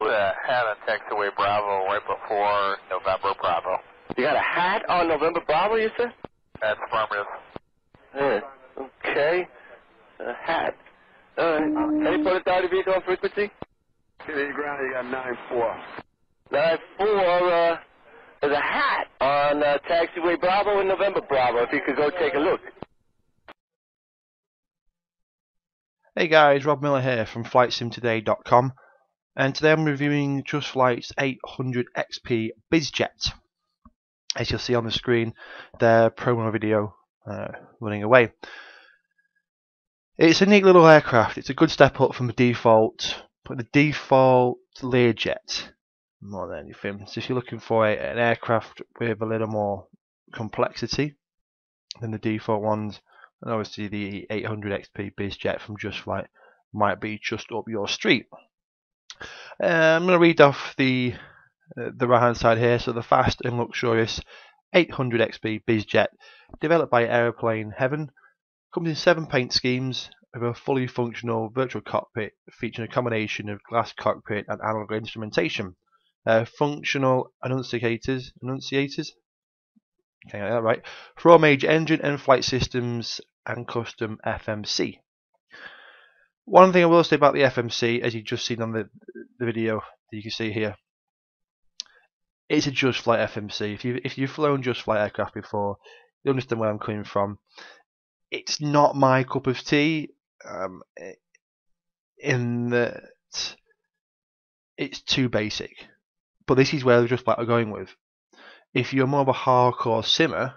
Had a taxiway Bravo right before November Bravo. You got a hat on November Bravo, you said? That's affirmative. Yeah. Okay. A hat. Any prototype vehicle on frequency? Ground, you got 9-4. 9-4, there's a hat on taxiway Bravo and November Bravo, if you could go take a look. Hey guys, Rob Miller here from FlightSimToday.com, and today I'm reviewing JustFlights 800XP BizJet. As you'll see on the screen, their promo video running away. It's a neat little aircraft. It's a good step up from the default Learjet more than anything. So if you're looking for an aircraft with a little more complexity than the default ones, and obviously the 800XP BizJet from JustFlight might be just up your street. I'm going to read off the right hand side here. So the fast and luxurious 800XP BizJet, developed by Aeroplane Heaven, comes in 7 paint schemes with a fully functional virtual cockpit featuring a combination of glass cockpit and analog instrumentation. Functional annunciators. Okay, that right. 4 major engine and flight systems and custom FMC. One thing I will say about the FMC, as you've just seen on the video that you can see here, it's a JustFlight FMC. If you've flown JustFlight aircraft before, you understand where I'm coming from. It's not my cup of tea, in that it's too basic. But this is where JustFlight are going with. If you're more of a hardcore simmer,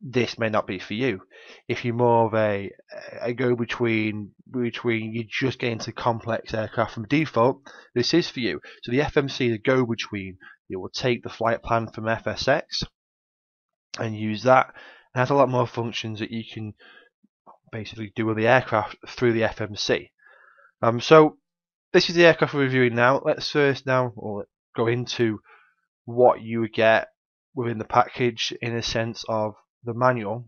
this may not be for you. If you're more of a go-between you just get into complex aircraft from default, this is for you. So the FMC is a go-between. You will take the flight plan from FSX and use that. It has a lot more functions that you can basically do with the aircraft through the FMC. So this is the aircraft we're reviewing now. Let's first go into what you would get within the package in a sense of the manual,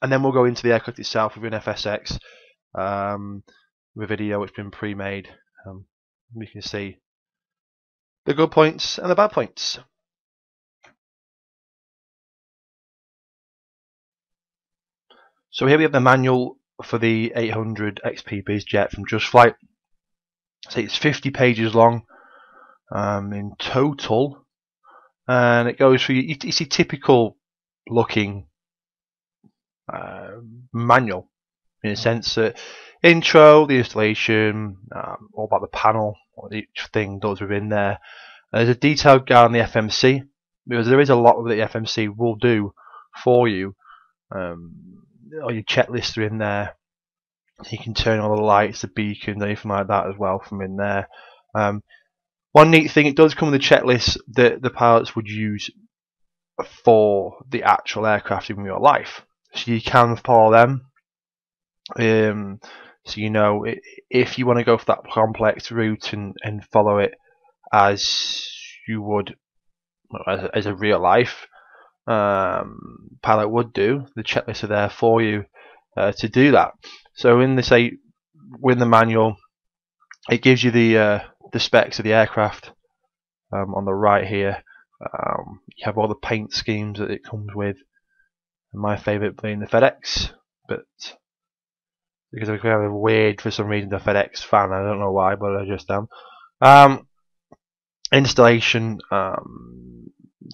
and then we'll go into the aircraft itself within FSX with a video which has been pre-made. We can see the good points and the bad points. So here we have the manual for the 800XP BizJet from JustFlight. So it's 50 pages long in total, and it goes through. It's a typical looking manual in a sense that intro, the installation, all about the panel, what each thing does within there. There's a detailed guide on the FMC, because there is a lot that the FMC will do for you. All your checklists are in there. You can turn all the lights, the beacons, anything like that as well from in there. One neat thing, it does come with a checklist that the pilots would use for the actual aircraft in real life, so you can follow them. So you know, if you want to go for that complex route and follow it as you would as a real life pilot would do, the checklists are there for you to do that. So in the manual, it gives you the specs of the aircraft on the right here. You have all the paint schemes that it comes with. And my favourite being the FedEx, but because I'm kind of weird for some reason, the FedEx fan. I don't know why, but I just am. Installation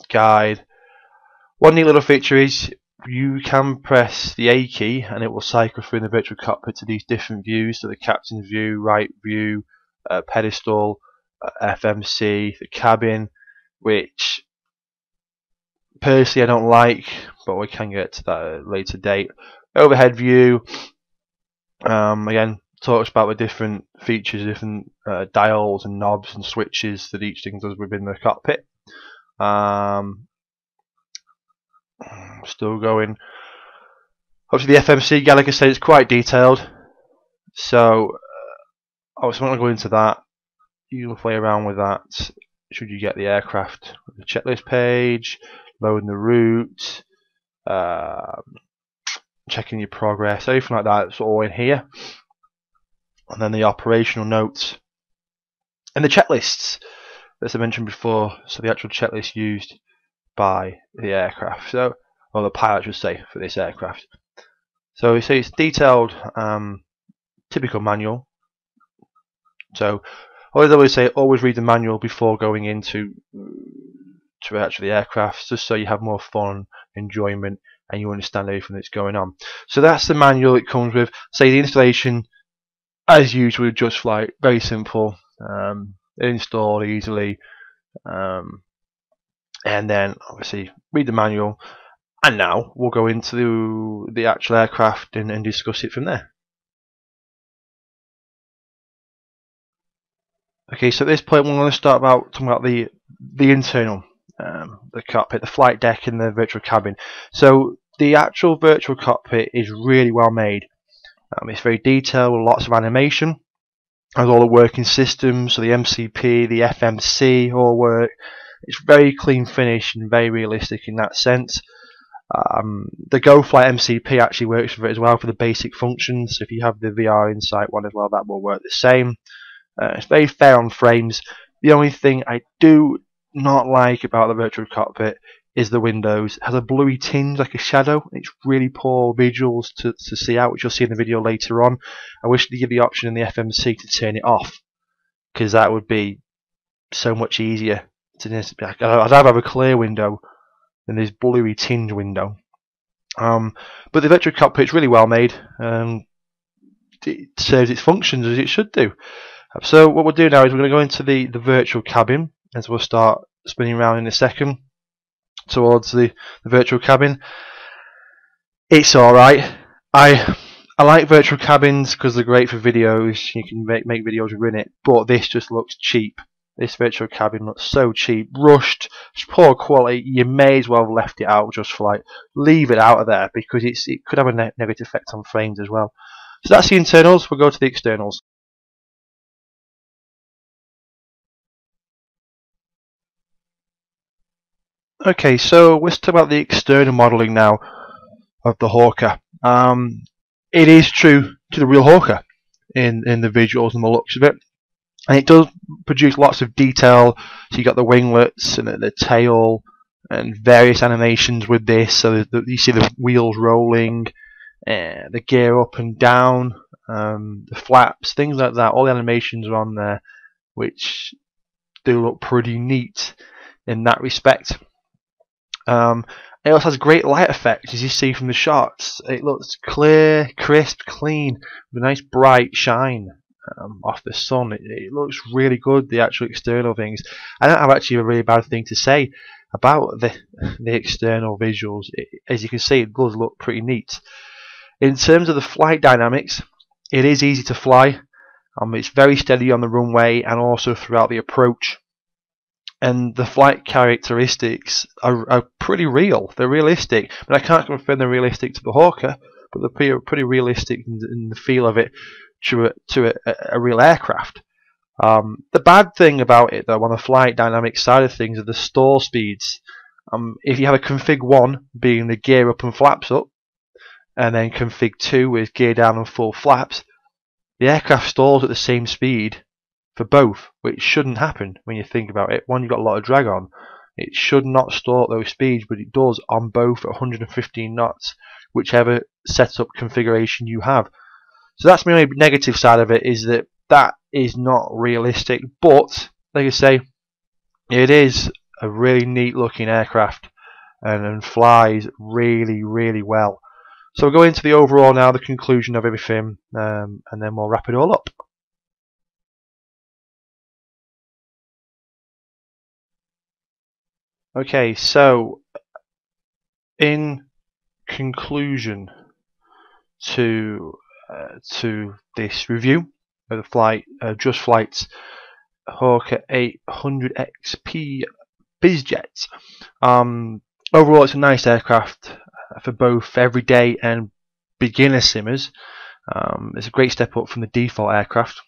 guide. One neat little feature is you can press the A key and it will cycle through the virtual cockpit to these different views. So the captain's view, right view, pedestal, FMC, the cabin, which personally I don't like, but we can get to that at a later date. Overhead view, again, talks about the different features, different dials and knobs and switches that each thing does within the cockpit. Still going. Obviously the FMC guide, like I said, it's quite detailed, so I was going to go into that. You'll play around with that should you get the aircraft. The checklist page, loading the route, checking your progress, everything like that. It's all in here. And then the operational notes And the checklists, as I mentioned before, so the actual checklist used by the aircraft, so, or the pilot should say, for this aircraft. So you see it's detailed, typical manual. So as I always say, always read the manual before going into actually the aircraft, just so you have more fun, enjoyment, and you understand everything that's going on. So that's the manual it comes with. Say the installation, as usual with JustFlight, very simple, installed easily, and then obviously read the manual. And now we'll go into the actual aircraft and discuss it from there. Okay, so at this point we're going to start talking about the internal, the cockpit, the flight deck, and the virtual cabin. So the actual virtual cockpit is really well made. It's very detailed with lots of animation. Has all the working systems, so the MCP, the FMC all work. It's very clean finish and very realistic in that sense. The GoFlight MCP actually works for it as well for the basic functions. So if you have the VR Insight one as well, that will work the same. It's very fair on frames. The only thing I do not like about the virtual cockpit is the windows. It has a bluey tinge, like a shadow. It's really poor visuals to see out, which you'll see in the video later on. I wish they'd give the option in the FMC to turn it off, because that would be so much easier. I'd rather have a clear window than this bluey tinge window. But the virtual cockpit is really well made. It serves its functions as it should do. So what we'll do now is we're going to go into the virtual cabin, as we'll start spinning around in a second towards the virtual cabin. It's alright. I like virtual cabins because they're great for videos. You can make videos within it, but this just looks cheap. This virtual cabin looks so cheap, rushed, poor quality. You may as well have left it out. JustFlight, leave it out of there, because it could have a negative effect on frames as well. So that's the internals. We'll go to the externals. Okay, so let's talk about the external modelling now of the Hawker. It is true to the real Hawker in the visuals and the looks of it, and it does produce lots of detail. So you got the winglets and the tail and various animations with this. So you see the wheels rolling, the gear up and down, the flaps, things like that. All the animations are on there, which do look pretty neat in that respect. It also has great light effects, as you see from the shots. It looks clear, crisp, clean, with a nice bright shine off the sun. It looks really good, the actual external things. I don't have actually a really bad thing to say about the external visuals. As you can see, it does look pretty neat. In terms of the flight dynamics, it is easy to fly. It's very steady on the runway and also throughout the approach. And the flight characteristics are pretty real. They're realistic, but I can't confirm they're realistic to the Hawker, but they're pretty realistic in the feel of it to a real aircraft. The bad thing about it, though, on the flight dynamic side of things, are the stall speeds. If you have a config 1 being the gear up and flaps up, and then config 2 with gear down and full flaps, the aircraft stalls at the same speed for both, which shouldn't happen when you think about it. One, you've got a lot of drag on. It should not stall at those speeds, but it does on both at 115 knots, whichever setup configuration you have. So that's my only negative side of it, is that is not realistic. But like I say, it is a really neat looking aircraft and flies really, really well. So we'll go into the overall now, the conclusion of everything, and then we'll wrap it all up. Okay, so in conclusion to this review of the JustFlights Hawker 800XP BizJet, overall it's a nice aircraft for both everyday and beginner simmers. It's a great step up from the default aircraft,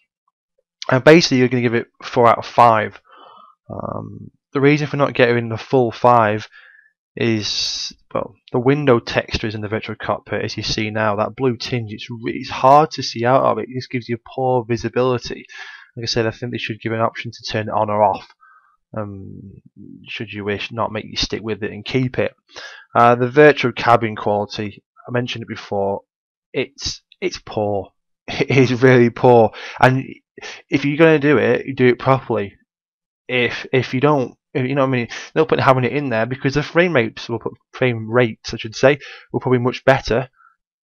and basically you're going to give it 4 out of 5. The reason for not getting the full 5 is, well, the window textures in the virtual cockpit, as you see now, that blue tinge, it's hard to see out of it. It just gives you poor visibility. Like I said, I think they should give an option to turn it on or off. Should you wish, not make you stick with it and keep it. The virtual cabin quality, I mentioned it before, it's poor. It is really poor. And if you're going to do it, you do it properly. If you don't, you know what I mean, no point in having it in there, because the frame rates, I should say, will probably be much better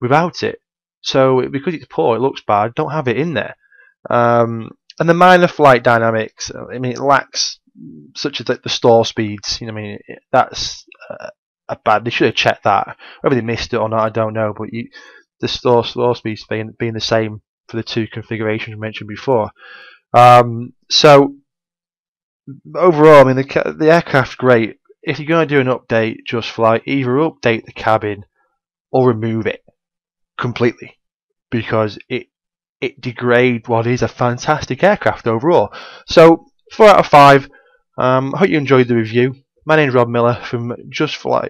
without it. So because it's poor, it looks bad, don't have it in there. And the minor flight dynamics, I mean, it lacks, such as like the stall speeds. You know, I mean, that's a bad. They should have checked that. Whether they missed it or not, I don't know. But the stall speeds being the same for the two configurations mentioned before. So overall, I mean, the aircraft's great. If you're going to do an update, JustFlight, either update the cabin or remove it completely, because it degrades what is a fantastic aircraft overall. So 4 out of 5. I hope you enjoyed the review. My name's Rob Miller from JustFlight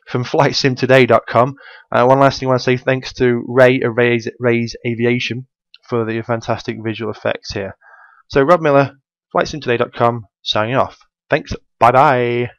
from FlightSimToday.com. One last thing I want to say, thanks to Ray of Ray's Aviation for the fantastic visual effects here. So Rob Miller, FlightSimToday.com, signing off. Thanks. Bye bye.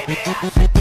baby,